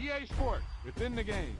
EA Sports, it's in the game.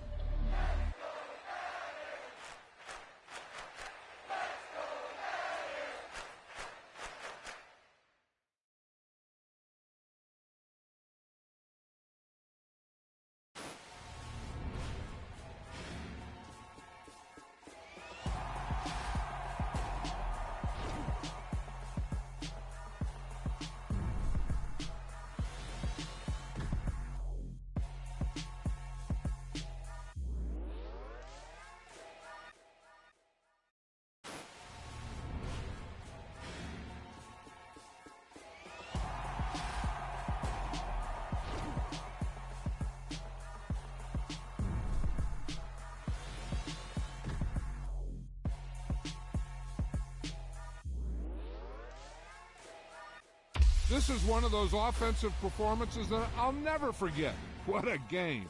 This is one of those offensive performances that I'll never forget. What a game.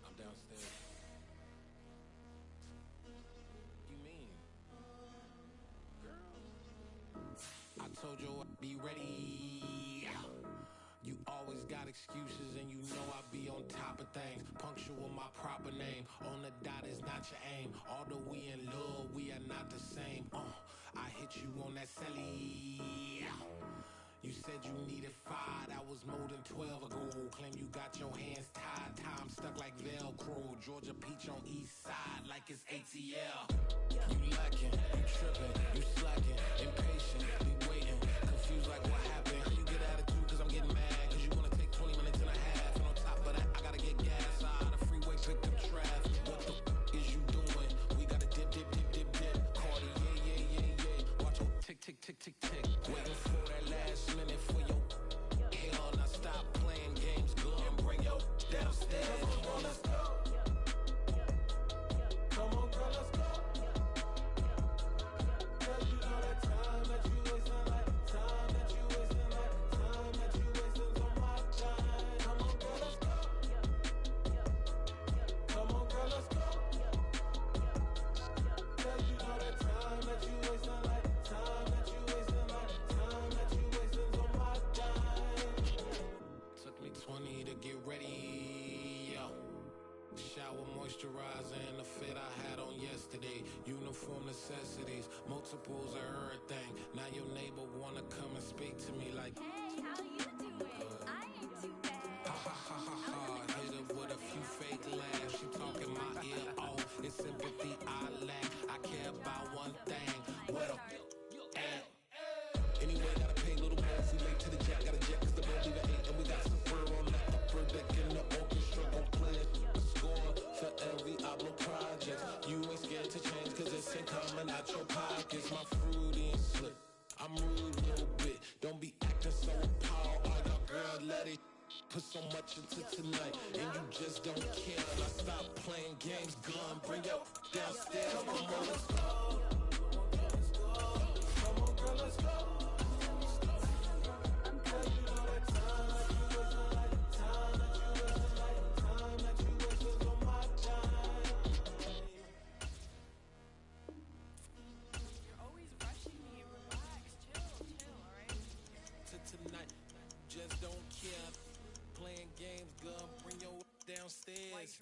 I'm downstairs. You mean? I told you I'd be ready. You always got excuses and you know I be on top of things. Punctual my proper name. On the dot is not your aim. Although we in love, we are not the same. I hit you on that celly. You said you needed 5, that was more than 12 ago. Claim you got your hands tied, time stuck like Velcro. Georgia Peach on east side like it's ATL. You lacking, you tripping, you slacking, impatient, be waiting, confused like what happened. You get attitude cause I'm getting mad, cause you wanna take 20 minutes and a half. And on top of that, I gotta get gas out of the freeway, pick up traffic. What the f is you doing? We gotta dip, dip, dip, dip, dip. Cardi, yeah. Watch your tick, tick, tick, tick, tick. Waiting for that last minute for your hell. Now stop playing games, go and bring your downstairs. Come on, let's go. Come on, girl, let's go. Cause you know that time that you wasting, like time that you wasting, like time that you wasting on my time. Come on, girl, let's go. Come on, girl, let's go. Cause you know that time that you wasting, like time that you wasting, like time that you wasting on my time. Took me 20 to get ready, yo. Shower moisturizer and the fit I had on yesterday. Uniform necessities, multiples of everything. Now your neighbor wanna come and speak to me like, hey, how you doing? I ain't too bad. ha ha ha ha ha. Hit her with a few fake laughs. She talking my ear off. It's sympathy I lack. I care about one thing. What up? Anyway, gotta pay a little more if we late to the jack. Gotta jet cause the boat leave at 8. And we got some fur on the upper deck in the orchestra. Gon' play it, score for every Ablo project. You ain't scared to change cause it's ain't coming out your pockets. My fruity and slip, I'm rude a little bit. Don't be acting so appalled. All y'all girls let it put so much into tonight. And you just don't care. Now stop playing games, gun, bring your downstairs. Come on, let's go. Come on, girl, let's go. Tonight, just don't care. Playing games, girl, bring your downstairs.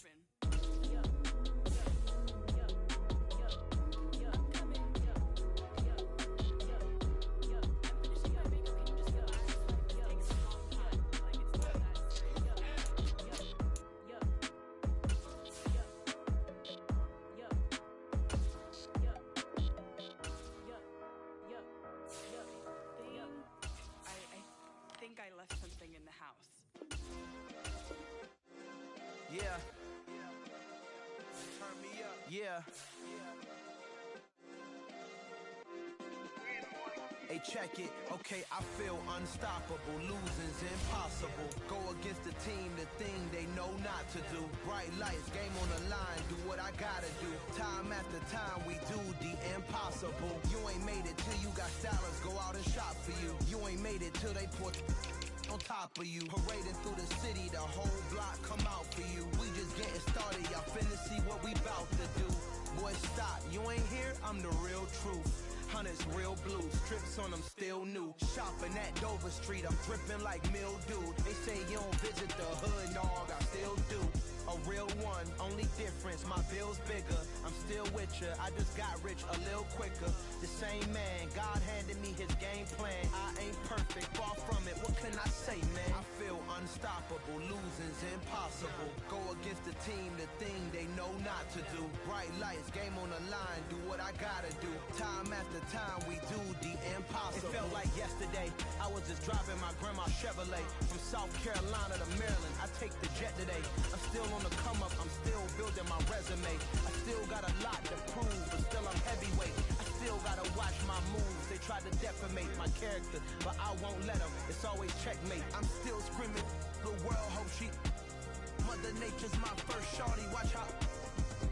I left something in the house. Yeah. Turn me up. Yeah. Hey, check it. Okay, I feel unstoppable. Losing's impossible. Go against the team, the thing they know not to do. Bright lights, game on the line. Do what I gotta do. Time after time, we do the impossible. You ain't made it till you got stylists go out and shop for you. You ain't made it till they put on top of you. Parading through the city, the whole block come out for you. We just getting started, y'all finna see what we bout to do. Boy, stop, you ain't here, I'm the real truth. Hunters real blue, strips on them still new. Shopping at Dover Street, I'm dripping like mildew. They say you don't visit the hood, dog, I still do. A real one, only difference, my bill's bigger. I'm still with ya, I just got rich a little quicker. The same man, God handed me his game plan. I ain't perfect, far from it, what can I say, man? I feel unstoppable, losing's impossible. Go against the team, the thing they know not to do. Bright lights, game on the line, do what I gotta do. Time after time, we do the impossible. It felt like yesterday, I was just driving my grandma's Chevrolet. From South Carolina to Maryland, I take the jet today. I'm still on the come up, I'm still building my resume. I still got a lot to prove, but still I'm heavyweight. I still gotta watch my moves. They try to defamate my character, but I won't let them. It's always checkmate. I'm still screaming, the world hope she. Mother Nature's my first shorty, watch how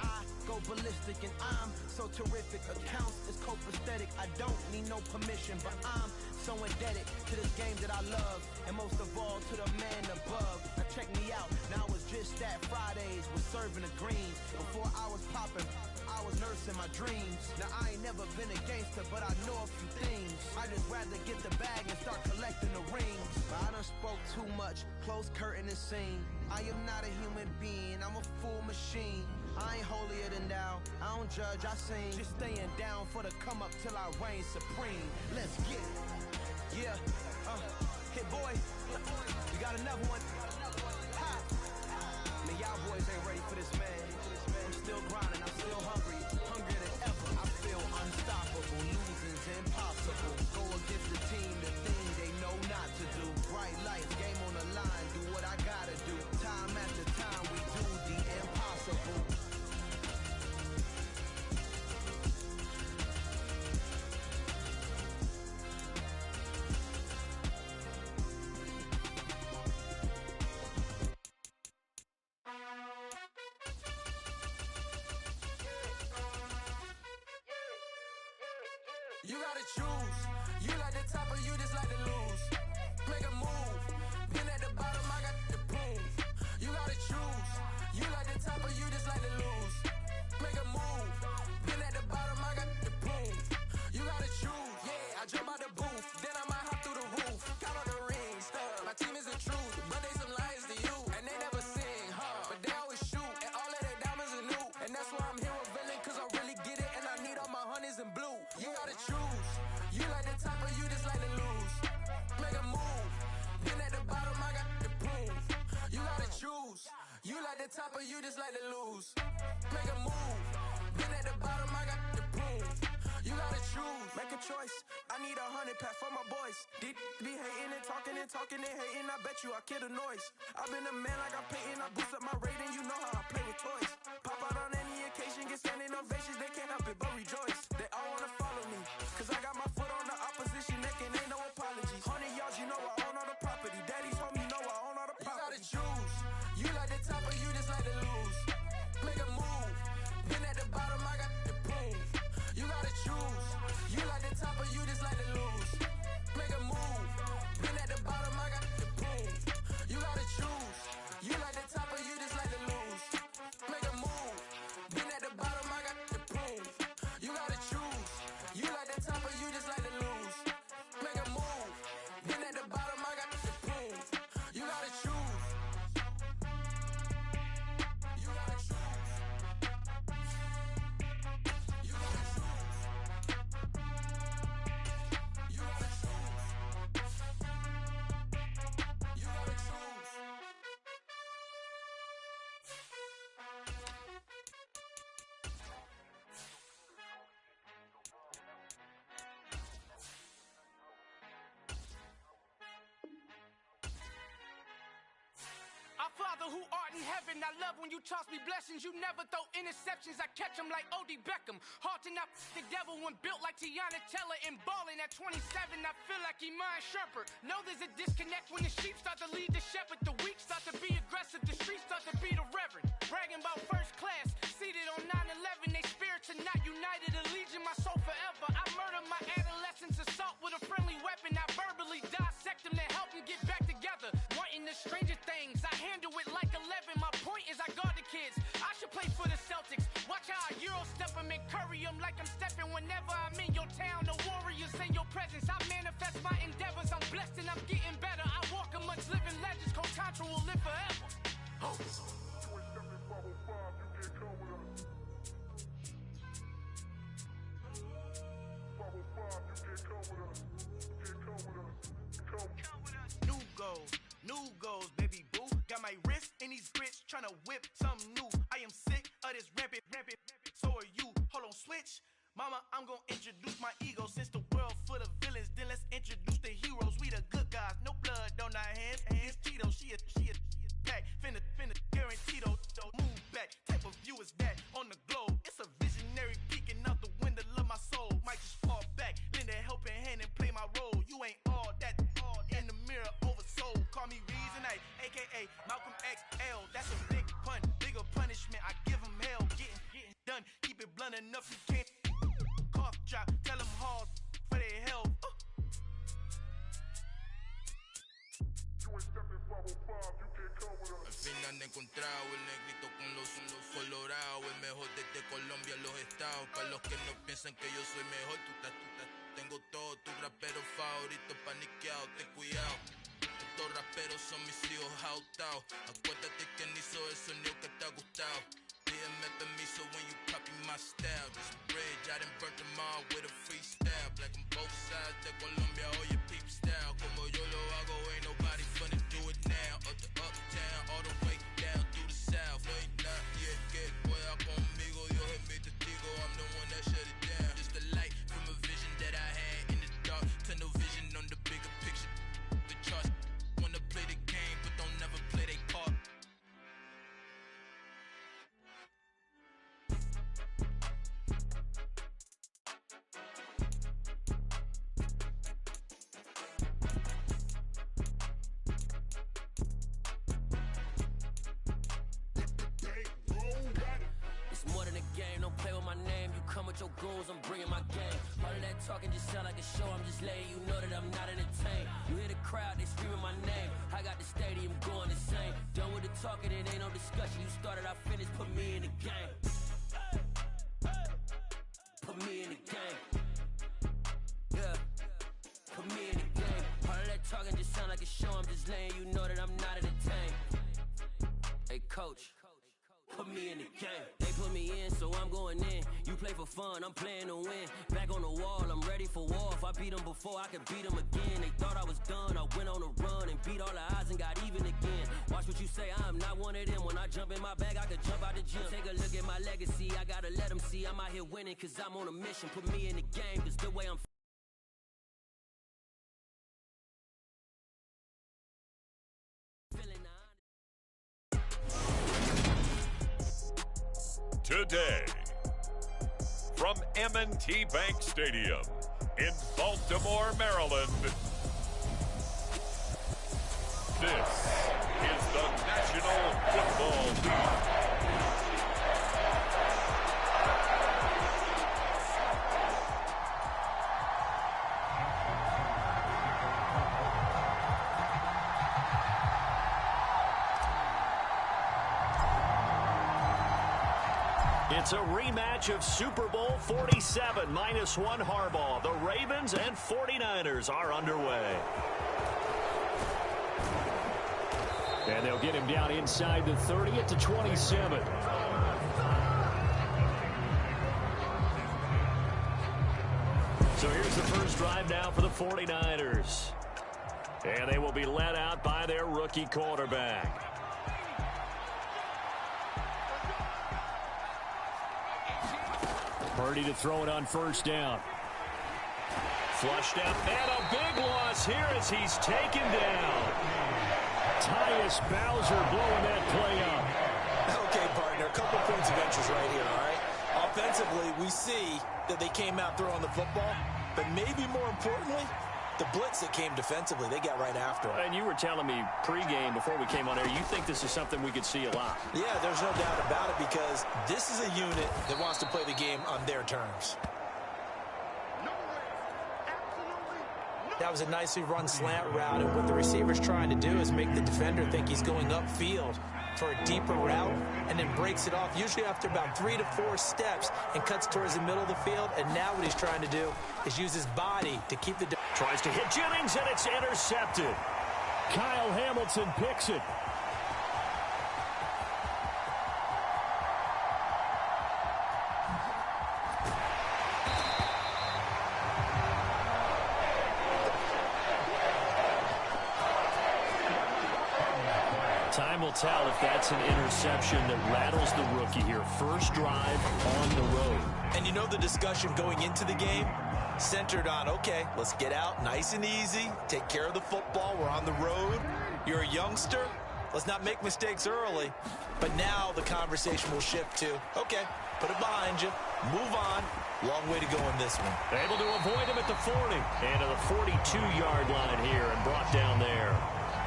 I go ballistic, and I'm so terrific. Accounts is copacetic, I don't need no permission, but I'm so indebted to this game that I love, and most of all to the man above. Now check me out, now it's just that Fridays was serving the greens. Before I was popping, I was nursing my dreams. Now I ain't never been a gangster, but I know a few things. I just rather get the bag and start collecting the rings. But I done spoke too much, close curtain and scene. I am not a human being, I'm a full machine. I ain't holier than thou, I don't judge, I sing. Just staying down for the come up till I reign supreme. Let's get it. Yeah, hit boy, you got another one. Ha! Man, y'all boys ain't ready for this, man. I'm still grinding, I'm still hungry, hungrier than ever. I feel unstoppable, losing's impossible. Go against the team, the thing they know not to do. Bright lights, game on the line, do what I gotta do. Time after time, we do the impossible. You gotta choose. You like the top or you just like to lose. Make a move. Been at the bottom, I got the proof. You gotta choose. You like the top or you just like to lose. Make a move. Been at the bottom, I got the proof. You gotta choose. Yeah, I jump out the booth, then I might hop through the roof. Count on the rings, my team is the truth, but they some liars to you, and they never sing, but they always shoot, and all of their diamonds are new, and that's why I'm here with villain, cause I really get it, and I need all my honeys in blue. You gotta choose. You like the top or you just like to lose. Make a move. Been at the bottom, I got the proof. You gotta choose. You like the top or you just like to lose. Make a move. Been at the bottom, I got the proof. You gotta choose. Make a choice. I need 100 pack for my boys. Deep be hating and talking and hating. I bet you I kill the noise. I've been a man like I'm painting. I boost up my rating. You know how I play with toys. Pop out on any occasion, get standing ovations. They can't help it but rejoice. They all wanna follow me, cause I got my foot on the opposition neck and ain't no apologies. 100 yards, you know I own all the property. Daddy's home, you know I own all the property. You gotta choose. You like the top or you just like to lose. Make a move. Been at the bottom, I got the proof. You gotta choose. You like the top or you just like to lose. Make a move. Been at the bottom, I got the proof. You gotta choose. You like the top or you just like to lose. I love when you toss me blessings. You never throw interceptions. I catch them like O.D. Beckham. Hard to not the devil when built like Tiana Teller and balling at 27. I feel like Iman Shumpert. Know there's a disconnect when the sheep start to lead the shepherd. The weak start to be aggressive. The streets start to be the reverend. Bragging about first class. Seated on 9/11. They spirits are not united. Allegiant my soul forever. I murder my adolescence. Assault with a friendly weapon. I verbally dissect them to help them get back together. Wanting the stranger things. I handle it like 11. My point is I guard the kids. I should play for the Celtics. Watch how I Euro step them and curry them like I'm stepping whenever I'm in your town. The warriors in your presence. I manifest my endeavors. I'm blessed and I'm getting better. I walk amongst living legends. Coach Contra will live forever. Oh. New goals, baby boo. Got my wrist in these grits, tryna whip something new. I am sick of this rampant. So are you. Hold on, switch. Mama, I'm gonna introduce my ego. Since the world full of villains, then let's introduce the heroes. We the good guys, no blood on our hands. It's Tito, she a pack. Finna guarantee though. Move back. Type of view is that on the globe? It's a visionary peeking out the window of my soul. Might just fall back, lend a helping hand and play my role. You ain't all that. In the mirror oversold. Call me Reason A, aka Malcolm XL. That's a big pun, bigger punishment. I give him hell. Getting done. Keep it blunt enough you can't. Cough drop. Tell them hard for their health. Al fin han encontrado el negrito con los colorados, el mejor desde Colombia, los estados. Para los que no piensan que yo soy mejor, tengo todo, tu rapero favorito paniqueado, ten cuidado. Estos raperos son mis hijos jautados. Acuérdate que ni hizo el sonido que te ha gustado. Pídeme permiso when you copy my style. This bridge, I done burnt them all with a freestyle. Black on both sides de Colombia, oye peep style. Como yo lo hago, ain't nobody finna do it now. Up to uptown, all the way down through the south. Ain't not yet que pueda conmigo, Dios es mi testigo. I'm the one that shut it down. Just a light from a vision that I had in the dark. Tunnel vision on the bigger picture. The charts wanna play the game, but don't never play their part. Your goals, I'm bringing my game. All of that talking just sound like a show. I'm just letting you know that I'm not entertained. You hear the crowd, they screaming my name. I got the stadium going insane. Done with the talking, it ain't no discussion. You started, I finished, put me in the game. Put me in the game. Yeah, put me in the game. All of that talking just sound like a show. I'm just letting you know that I'm not entertained. Hey, coach. Put me in the game. They put me in, so I'm going in. You play for fun, I'm playing to win. Back on the wall, I'm ready for war. If I beat them before, I could beat them again. They thought I was done, I went on a run and beat all the odds and got even again. Watch what you say, I'm not one of them. When I jump in my bag, I could jump out the gym. Take a look at my legacy, I gotta let them see I'm out here winning, cause I'm on a mission. Put me in the game, cause the way I'm today, from M&T Bank Stadium in Baltimore, Maryland, this is the National Football League. It's a rematch of Super Bowl 47, -1 Harbaugh. The Ravens and 49ers are underway. And they'll get him down inside the 30 at the 27. So here's the first drive now for the 49ers. And they will be led out by their rookie quarterback. Purdy to throw it on first down. Flushed out, and a big loss here as he's taken down. Tyus Bowser blowing that play up. approaches right here, all right? Offensively, we see that they came out throwing the football, but maybe more importantly, the blitz that came defensively, they got right after it. And you were telling me pregame before we came on air, you think this is something we could see a lot. Yeah, there's no doubt about it because this is a unit that wants to play the game on their terms. That was a nicely run slant route, and what the receiver's trying to do is make the defender think he's going upfield for a deeper route, and then breaks it off, usually after about 3 to 4 steps, and cuts towards the middle of the field. And now what he's trying to do is use his body to keep the... Tries to hit Jennings, and it's intercepted. Kyle Hamilton picks it. Time will tell if that's an interception that rattles the rookie here. First drive on the road. And you know the discussion going into the game centered on, okay, let's get out nice and easy, take care of the football, we're on the road. You're a youngster, let's not make mistakes early. But now the conversation will shift to, okay, put it behind you, move on. Long way to go in this one. Able to avoid him at the 40 and to the 42-yard line here and brought down there.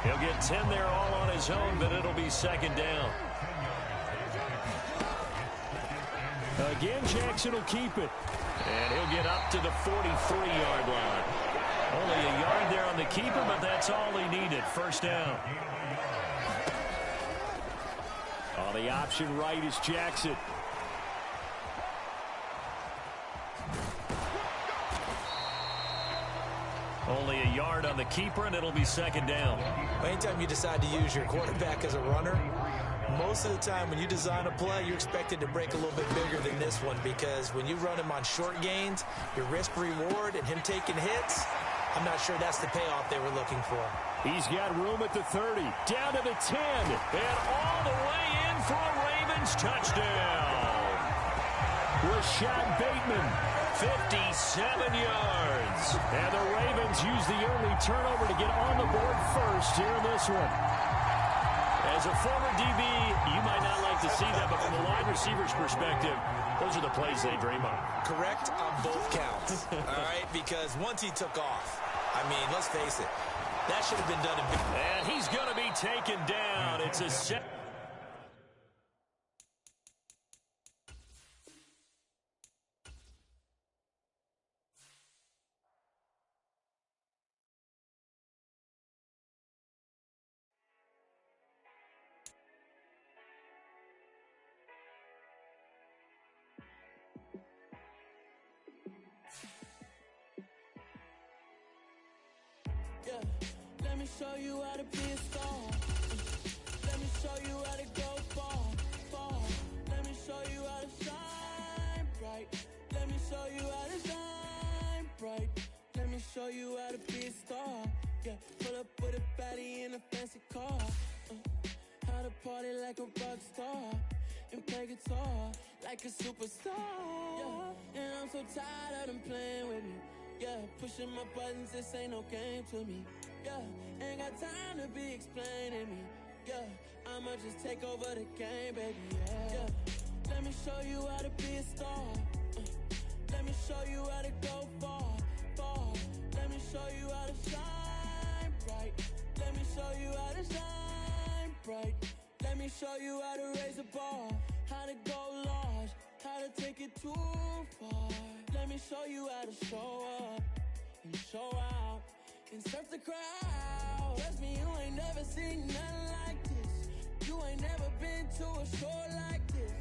He'll get 10 there all on his own, but it'll be second down. Again, Jackson will keep it. And he'll get up to the 43-yard line. Only a yard there on the keeper, but that's all he needed. First down. On the option right is Jackson. Only a yard on the keeper, and it'll be second down. Anytime you decide to use your quarterback as a runner, most of the time when you design a play, you're expected to break a little bit bigger than this one, because when you run him on short gains, your risk-reward and him taking hits, I'm not sure that's the payoff they were looking for. He's got room at the 30, down to the 10, and all the way in for a Ravens touchdown. Rashad Bateman, 57 yards. And the Ravens use the only turnover to get on the board first here in this one. As a former DB, you might not like to see that, but from a wide receiver's perspective, those are the plays they dream of. Correct on both counts, all right? Because once he took off, I mean, let's face it, that should have been done in... And he's going to be taken down. It's a set... Let me show you how to be a star. Let me show you how to go far, far. Let me show you how to shine bright. Let me show you how to shine bright. Let me show you how to be a star. Yeah, pull up with a baddie in a fancy car. How to party like a rock star and play guitar like a superstar. Yeah, and I'm so tired of them playing with me. Yeah, pushing my buttons, this ain't no game to me. Yeah, ain't got time to be explaining me. Yeah, I'ma just take over the game, baby. Yeah, let me show you how to be a star. Let me show you how to go far, far. Let me show you how to shine bright. Let me show you how to shine bright. Let me show you how to raise a bar, how to go large, how to take it too far. Let me show you how to show up and show out and surf the crowd. Trust me, you ain't never seen nothing like this. You ain't never been to a show like this.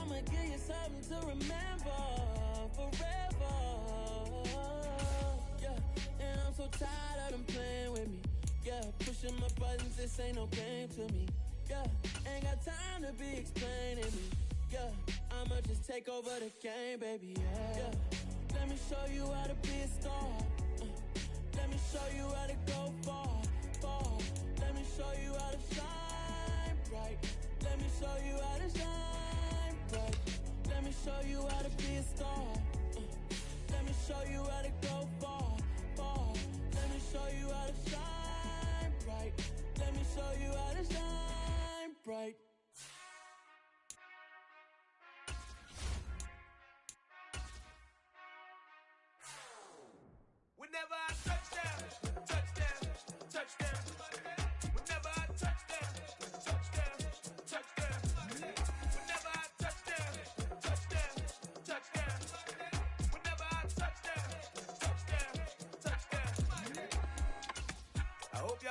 I'ma give you something to remember forever. Yeah, and I'm so tired of them playing with me. Yeah, pushing my buttons, this ain't no game to me. Yeah, ain't got time to be explaining me. Yeah, I'ma just take over the game, baby. Yeah, let me show you how to be a star. Let me show you how to go far, far. Let me show you how to shine bright. Let me show you how to shine bright. Let me show you how to be a star. Let me show you how to go far, far. Let me show you how to shine bright. Let me show you how to shine bright.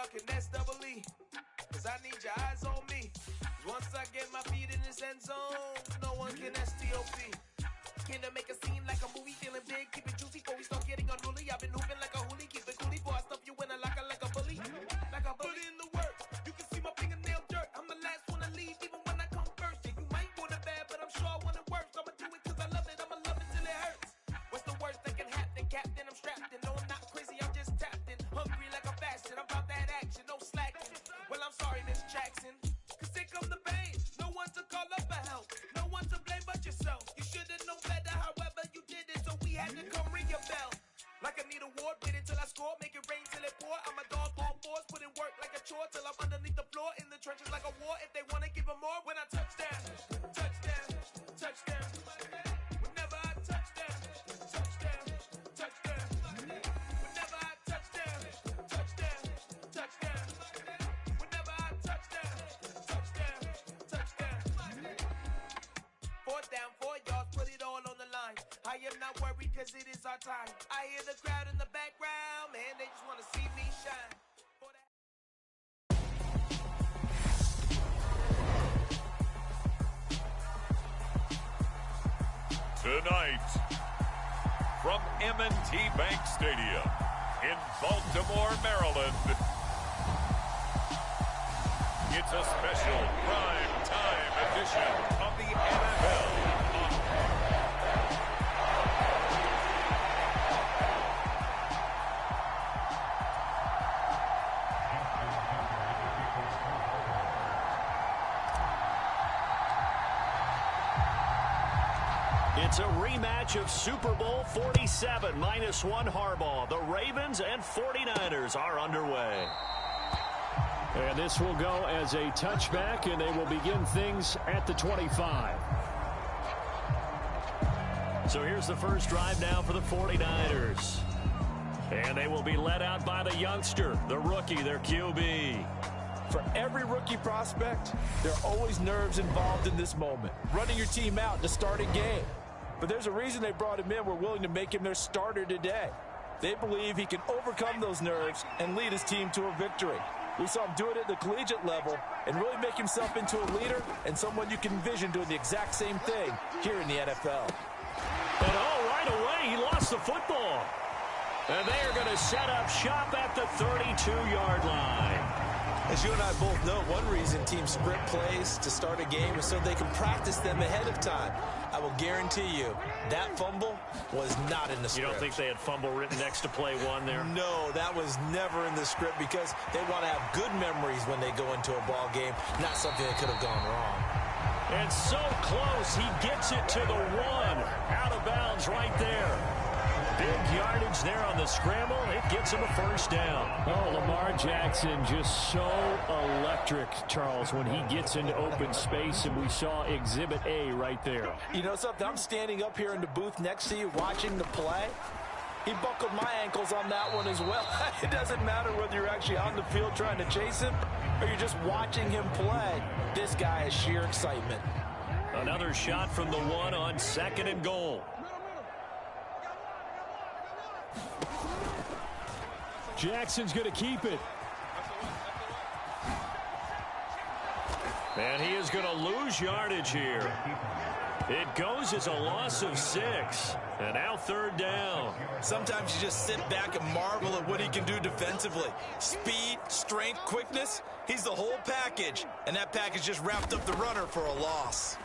talking S-double-E. Cause I need your eyes on me. Once I get my feet in this end zone, no one can STOP. Can to make a scene like a movie, feeling big, keep it juicy before we start getting unruly. I've been hooping like a hoolie, keep it coolie before I stuff you in a locker like a bully. Like a bully in the work, you can see my fingernail dirt. I'm the last one to leave, even when I come first. Yeah, you might want it bad, but I'm sure I want it worse. I'ma do it cause I love it, I'ma love it till it hurts. What's the worst that can happen, Captain? I'm strapped in, no I'm not crazy, I'm just tapped in. Hungry like a fashion, I'm about that action, no slacking. Well, I'm sorry, Miss Jackson, cause here come the pain. No one to call up for help, no one to blame but yourself. You should've known better, however you did it, so we had to come ring your bell. Like I need a award, wait until I score, make it rain till it pour. I'm a dog on fours, put in work like a chore till I'm underneath the floor, in the trenches like a war. If they wanna give them more, when I touch down, touchdown, touchdown. Whenever I touch down, touchdown, touchdown. Whenever I touch down, touchdown, touchdown. Whenever I touch down, touchdown, touchdown. 4th down, 4 yards, put it all on the line. I am not worried cause it is our time. I hear the crowd in the background, man, they just wanna see me shine. Tonight, from M&T Bank Stadium in Baltimore, Maryland, it's a special prime time edition of the NFL. It's a rematch of Super Bowl 47 -1 Harbaugh. The Ravens and 49ers are underway. And this will go as a touchback, and they will begin things at the 25. So here's the first drive now for the 49ers. And they will be led out by the youngster, the rookie, their QB. For every rookie prospect, there are always nerves involved in this moment. Running your team out to start a game. But there's a reason they brought him in. We're willing to make him their starter today. They believe he can overcome those nerves and lead his team to a victory. We saw him do it at the collegiate level and really make himself into a leader and someone you can envision doing the exact same thing here in the NFL. And right away, he lost the football. And they are going to set up shop at the 32-yard line. As you and I both know, one reason teams script plays to start a game is so they can practice them ahead of time. I will guarantee you that fumble was not in the script. You don't think they had fumble written next to play one there? No, that was never in the script because they want to have good memories when they go into a ball game, not something that could have gone wrong. And so close, he gets it to the 1. Out of bounds right there. Big yardage there on the scramble. It gets him a first down. Oh, Lamar Jackson just so electric, Charles, when he gets into open space, and we saw Exhibit A right there. You know something? I'm standing up here in the booth next to you watching the play. He buckled my ankles on that one as well. It doesn't matter whether you're actually on the field trying to chase him or you're just watching him play. This guy is sheer excitement. Another shot from the 1 on 2nd and goal. Jackson's going to keep it. And he is going to lose yardage here. It goes as a loss of 6. And now 3rd down. Sometimes you just sit back and marvel at what he can do defensively. Speed, strength, quickness. He's the whole package. And that package just wrapped up the runner for a loss.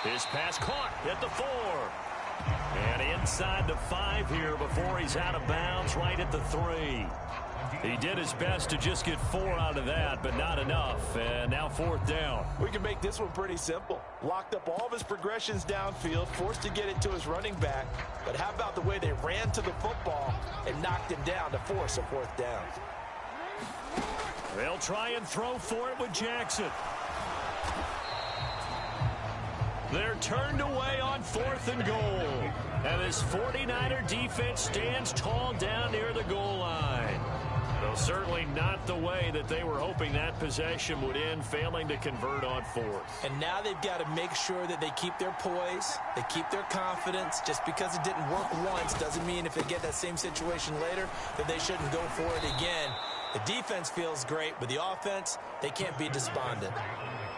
His pass caught at the 4. And inside the 5 here before he's out of bounds right at the 3. He did his best to just get 4 out of that, but not enough. And now 4th down. We can make this one pretty simple. Locked up all of his progressions downfield, forced to get it to his running back. But how about the way they ran to the football and knocked him down to force a 4th down? They'll try and throw for it with Jackson. They're turned away on 4th and goal. And this 49er defense stands tall down near the goal line. The Well, certainly not the way that they were hoping that possession would end, failing to convert on fourth. And now they've got to make sure that they keep their poise, they keep their confidence. Just because it didn't work once doesn't mean if they get that same situation later that they shouldn't go for it again. The defense feels great, but the offense, they can't be despondent.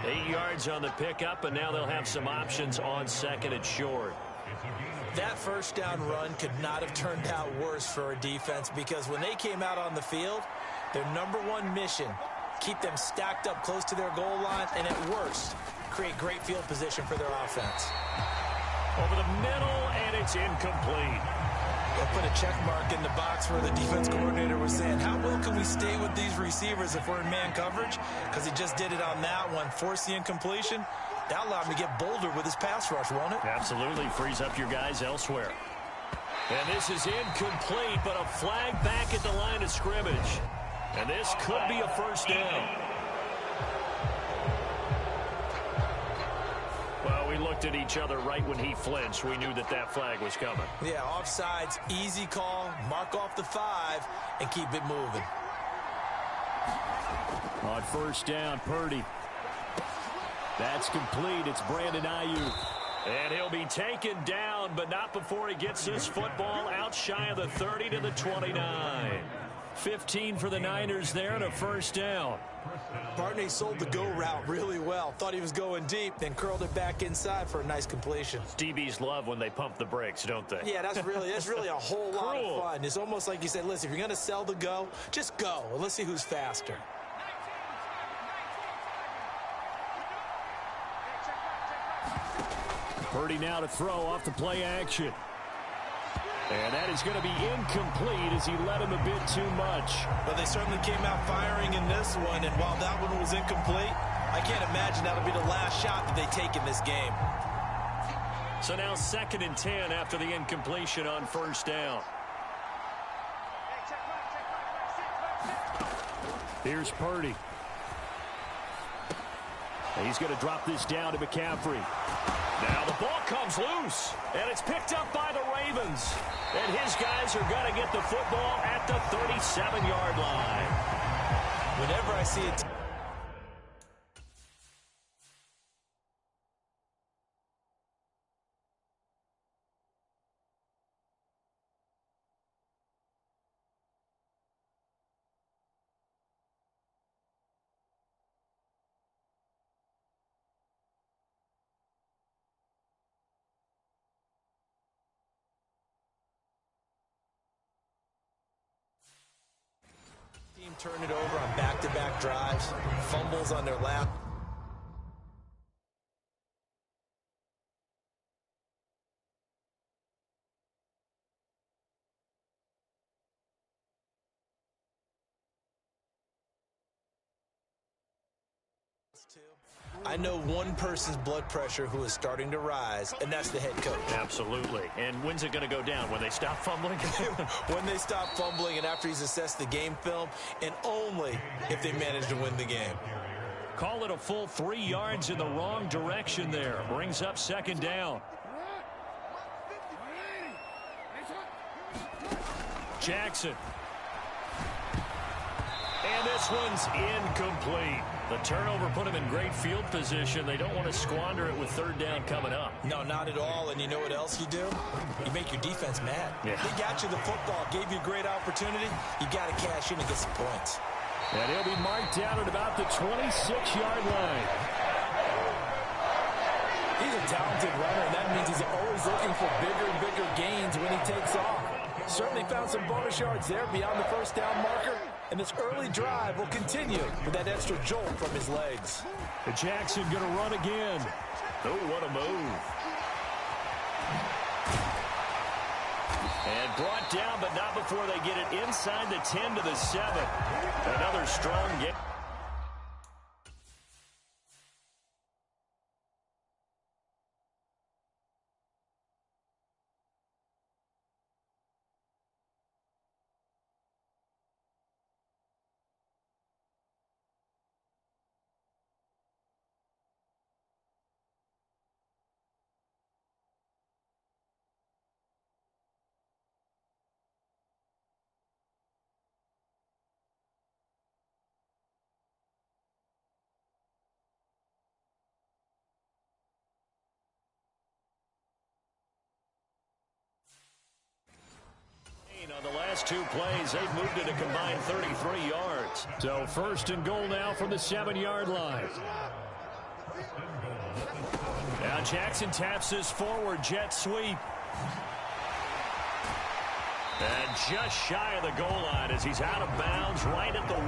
8 yards on the pickup, and now they'll have some options on second and short. That first down run could not have turned out worse for a defense, because when they came out on the field, their number one mission, keep them stacked up close to their goal line, and at worst, create great field position for their offense. Over the middle, and it's incomplete. They'll put a check mark in the box where the defense coordinator was saying, how well can we stay with these receivers if we're in man coverage? Because he just did it on that one, forced the incompletion. That allowed him to get bolder with his pass rush, won't it? Absolutely. Frees up your guys elsewhere. And this is incomplete, but a flag back at the line of scrimmage. And this could be a first down. Well, we looked at each other right when he flinched. We knew that that flag was coming. Yeah, offsides, easy call, mark off the 5, and keep it moving. On first down, Purdy. That's complete. It's Brandon Ayuk. And he'll be taken down, but not before he gets this football out shy of the 30 to the 29. 15 for the Niners there and a first down. Barney sold the go route really well. Thought he was going deep, then curled it back inside for a nice completion. DBs love when they pump the brakes, don't they? Yeah, that's really a whole lot of fun. It's almost like you said, listen, if you're going to sell the go, just go. And let's see who's faster. Purdy now to throw off the play action. And that is going to be incomplete as he led him a bit too much. But they certainly came out firing in this one, and while that one was incomplete, I can't imagine that'll be the last shot that they take in this game. So now 2nd and 10 after the incompletion on first down. Here's Purdy. And he's going to drop this down to McCaffrey. Now the ball comes loose, and it's picked up by the Ravens. And his guys are going to get the football at the 37-yard line. Whenever I see it... turn it over on back-to-back drives, fumbles on their lap. I know one person's blood pressure who is starting to rise, and that's the head coach. Absolutely. And when's it going to go down? When they stop fumbling? When they stop fumbling and after he's assessed the game film, and only if they manage to win the game. Call it a full 3 yards in the wrong direction there. Brings up 2nd down. Jackson. And this one's incomplete. The turnover put him in great field position. They don't want to squander it with 3rd down coming up. No, not at all. And you know what else you do? You make your defense mad. Yeah. They got you the football, gave you a great opportunity. You got to cash in and get some points. And he'll be marked down at about the 26-yard line. He's a talented runner, and that means he's always looking for bigger and bigger gains when he takes off. Certainly found some bonus yards there beyond the 1st down marker. And this early drive will continue with that extra jolt from his legs. Jackson going to run again. Oh, what a move. And brought down, but not before they get it inside the 10 to the 7. Another strong game. last two plays, they've moved it a combined 33 yards. So first and goal now from the 7-yard line. Now Jackson taps his forward jet sweep. And just shy of the goal line as he's out of bounds right at the 1.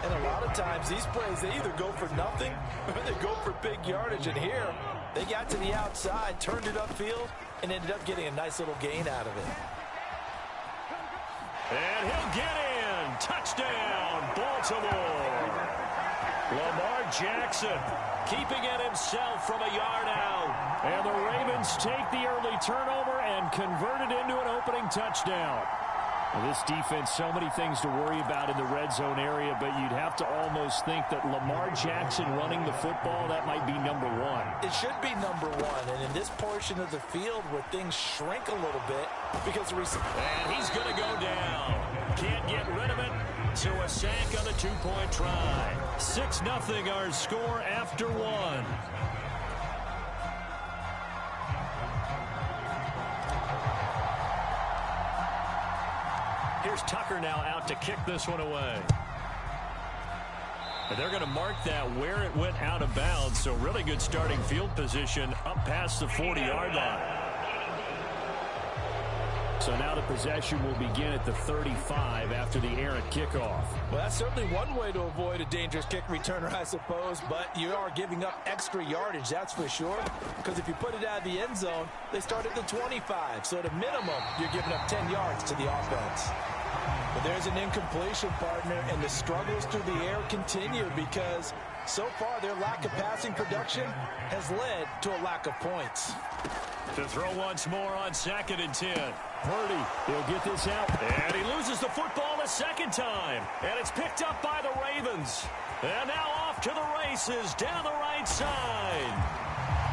And a lot of times these plays, they either go for nothing or they go for big yardage. And here, they got to the outside, turned it upfield, and ended up getting a nice little gain out of it. And he'll get in. Touchdown, Baltimore. Lamar Jackson keeping it himself from a yard out. And the Ravens take the early turnover and convert it into an opening touchdown. Well, this defense, so many things to worry about in the red zone area, but you'd have to almost think that Lamar Jackson running the football, that might be number 1. It should be number 1, and in this portion of the field where things shrink a little bit because and he's going to go down. Can't get rid of it. So a sack on the 2-point try. 6-0 our score after 1. Here's Tucker now out to kick this one away. And they're going to mark that where it went out of bounds. So really good starting field position up past the 40-yard line. So now the possession will begin at the 35 after the errant kickoff. Well, that's certainly one way to avoid a dangerous kick returner, I suppose, but you are giving up extra yardage, that's for sure, because if you put it out of the end zone, they start at the 25, so at a minimum, you're giving up 10 yards to the offense. But there's an incompletion, partner, and the struggles through the air continue because so far their lack of passing production has led to a lack of points. To throw once more on 2nd and 10. Purdy, he'll get this out. And he loses the football a second time. And it's picked up by the Ravens. And now off to the races down the right side.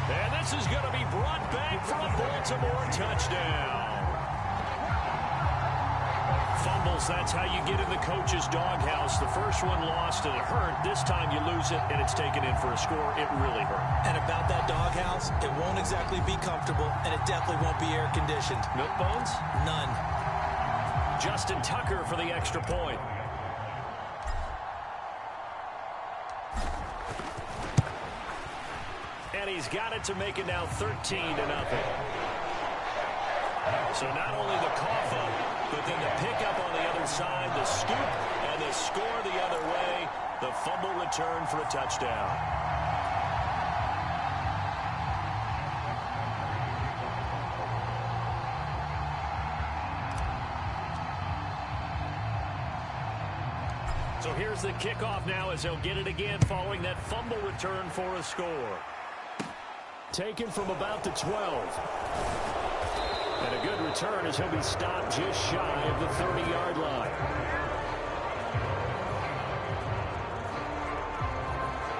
And this is going to be brought back for a Baltimore touchdown. Fumbles, that's how you get in the coach's doghouse. The first one lost and it hurt. This time you lose it and it's taken in for a score. It really hurt. And about that doghouse, it won't exactly be comfortable and it definitely won't be air conditioned. Milk bones? None. Justin Tucker for the extra point. And he's got it to make it now 13-0. So not only the cough up, but then the pickup on the other side, the scoop, and the score the other way. The fumble return for a touchdown. So here's the kickoff now as they'll get it again following that fumble return for a score. Taken from about the 12. And a good return as he'll be stopped just shy of the 30-yard line.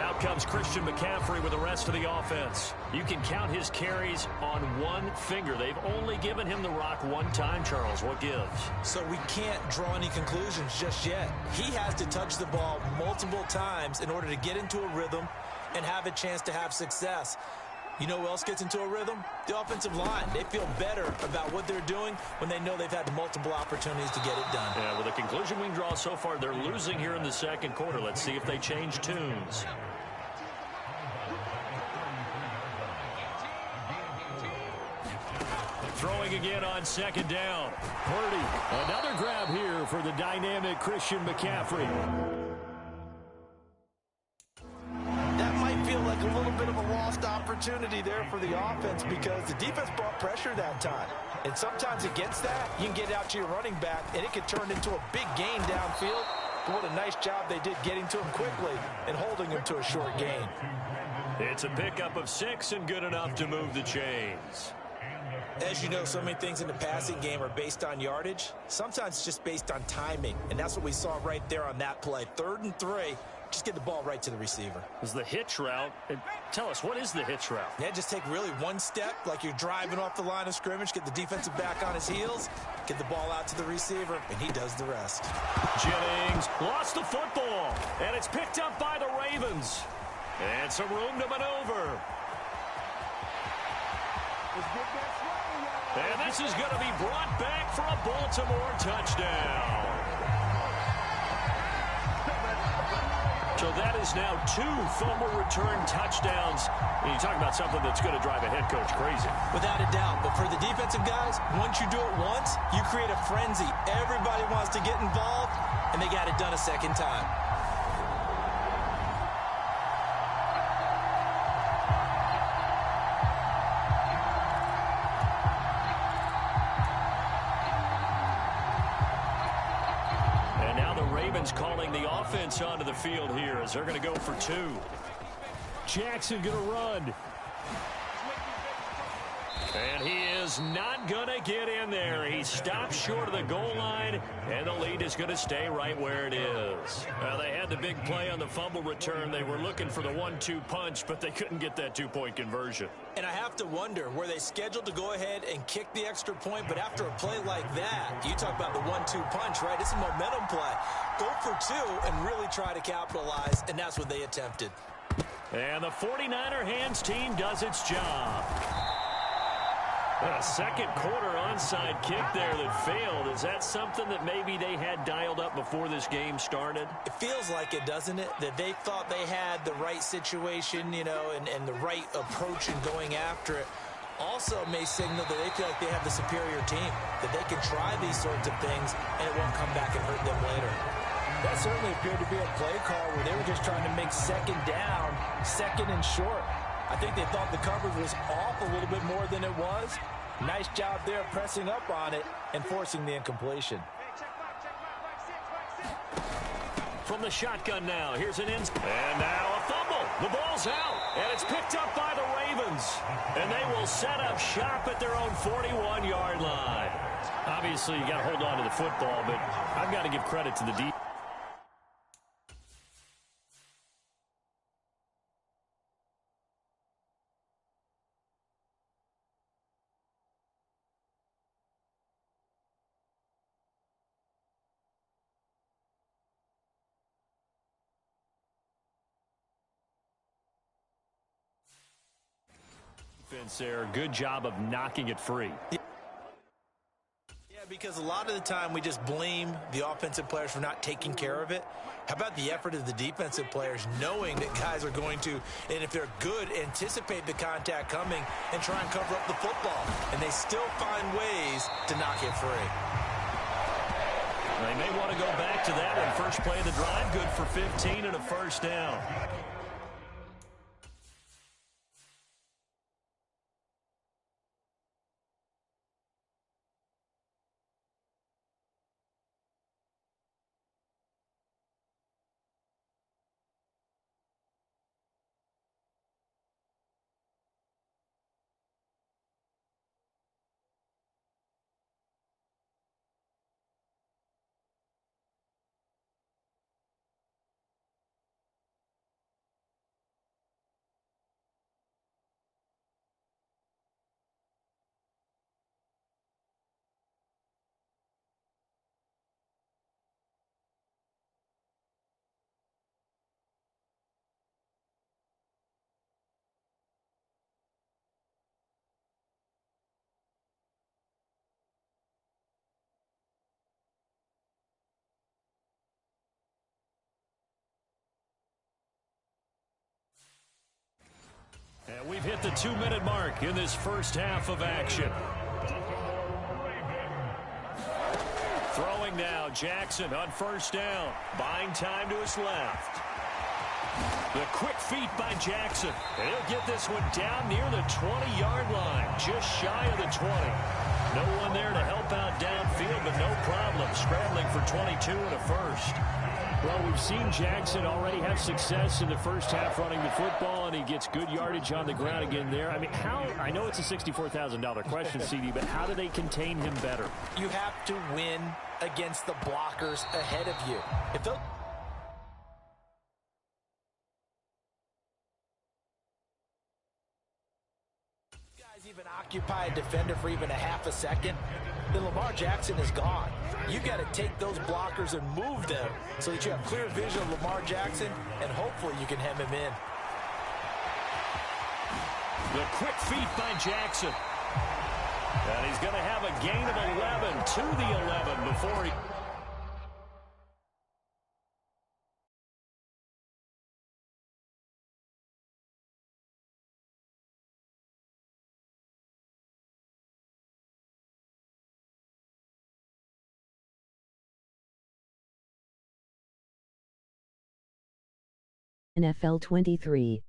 Out comes Christian McCaffrey with the rest of the offense. You can count his carries on one finger. They've only given him the rock one time, Charles. What gives? So we can't draw any conclusions just yet. He has to touch the ball multiple times in order to get into a rhythm and have a chance to have success. You know who else gets into a rhythm? The offensive line. They feel better about what they're doing when they know they've had multiple opportunities to get it done. Yeah, well, the conclusion we can draw so far, they're losing here in the second quarter. Let's see if they change tunes. Throwing again on 2nd down. Purdy, another grab here for the dynamic Christian McCaffrey. Like a little bit of a lost opportunity there for the offense because the defense brought pressure that time. And sometimes against that, you can get out to your running back, and it could turn into a big gain downfield. But what a nice job they did getting to him quickly and holding him to a short gain. It's a pickup of 6 and good enough to move the chains. As you know, so many things in the passing game are based on yardage. Sometimes it's just based on timing, and that's what we saw right there on that play. 3rd and 3. Just get the ball right to the receiver. Is the hitch route. Tell us, what is the hitch route? Yeah, just take really one step like you're driving off the line of scrimmage, get the defensive back on his heels, get the ball out to the receiver, and he does the rest. Jennings lost the football, and it's picked up by the Ravens. And some room to maneuver. Let's get that swagger, y'all. And this is going to be brought back for a Baltimore touchdown. So that is now 2 fumble return touchdowns. And you talk about something that's going to drive a head coach crazy. Without a doubt. But for the defensive guys, once you do it once, you create a frenzy. Everybody wants to get involved, and they got it done a second time. Calling the offense onto the field here as they're going to go for 2. Jackson going to run. And he is not going to get in there. He stops short of the goal line, and the lead is going to stay right where it is. They had the big play on the fumble return. They were looking for the 1-2 punch, but they couldn't get that 2-point conversion. And I have to wonder, were they scheduled to go ahead and kick the extra point? But after a play like that, you talk about the 1-2 punch, right? It's a momentum play. Go for 2 and really try to capitalize, and that's what they attempted. And the 49er hands team does its job. A second quarter onside kick there that failed. Is that something that maybe they had dialed up before this game started? It feels like it, doesn't it? That they thought they had the right situation, you know, and the right approach in going after it. Also may signal that they feel like they have the superior team, that they can try these sorts of things and it won't come back and hurt them later. That certainly appeared to be a play call where they were just trying to make second down, second and short. I think they thought the coverage was off a little bit more than it was. Nice job there pressing up on it and forcing the incompletion. From the shotgun now, here's an and now a fumble. The ball's out, and it's picked up by the Ravens. And they will set up shop at their own 41-yard line. Obviously, you got to hold on to the football, but I've got to give credit to the defense. There, good job of knocking it free. Yeah, because a lot of the time we just blame the offensive players for not taking care of it. How about the effort of the defensive players knowing that guys are going to, and if they're good, anticipate the contact coming and try and cover up the football. And they still find ways to knock it free. They may want to go back to that one. First play of the drive, good for 15 and a first down. And we've hit the 2-minute mark in this first half of action. Throwing now, Jackson on first down. Buying time to his left. The quick feet by Jackson. And he'll get this one down near the 20-yard line, just shy of the 20. No one there to help out downfield, but no problem. Scrambling for 22 and a first. Well, we've seen Jackson already have success in the first half running the football, and he gets good yardage on the ground again there. I mean, I know it's a $64,000 question, CD, but how do they contain him better? You have to win against the blockers ahead of you. If those guys even occupy a defender for even a half a second, then Lamar Jackson is gone. You got to take those blockers and move them so that you have clear vision of Lamar Jackson, and hopefully you can hem him in. The quick feet by Jackson. And he's going to have a gain of 11 to the 11 before he... NFL 23.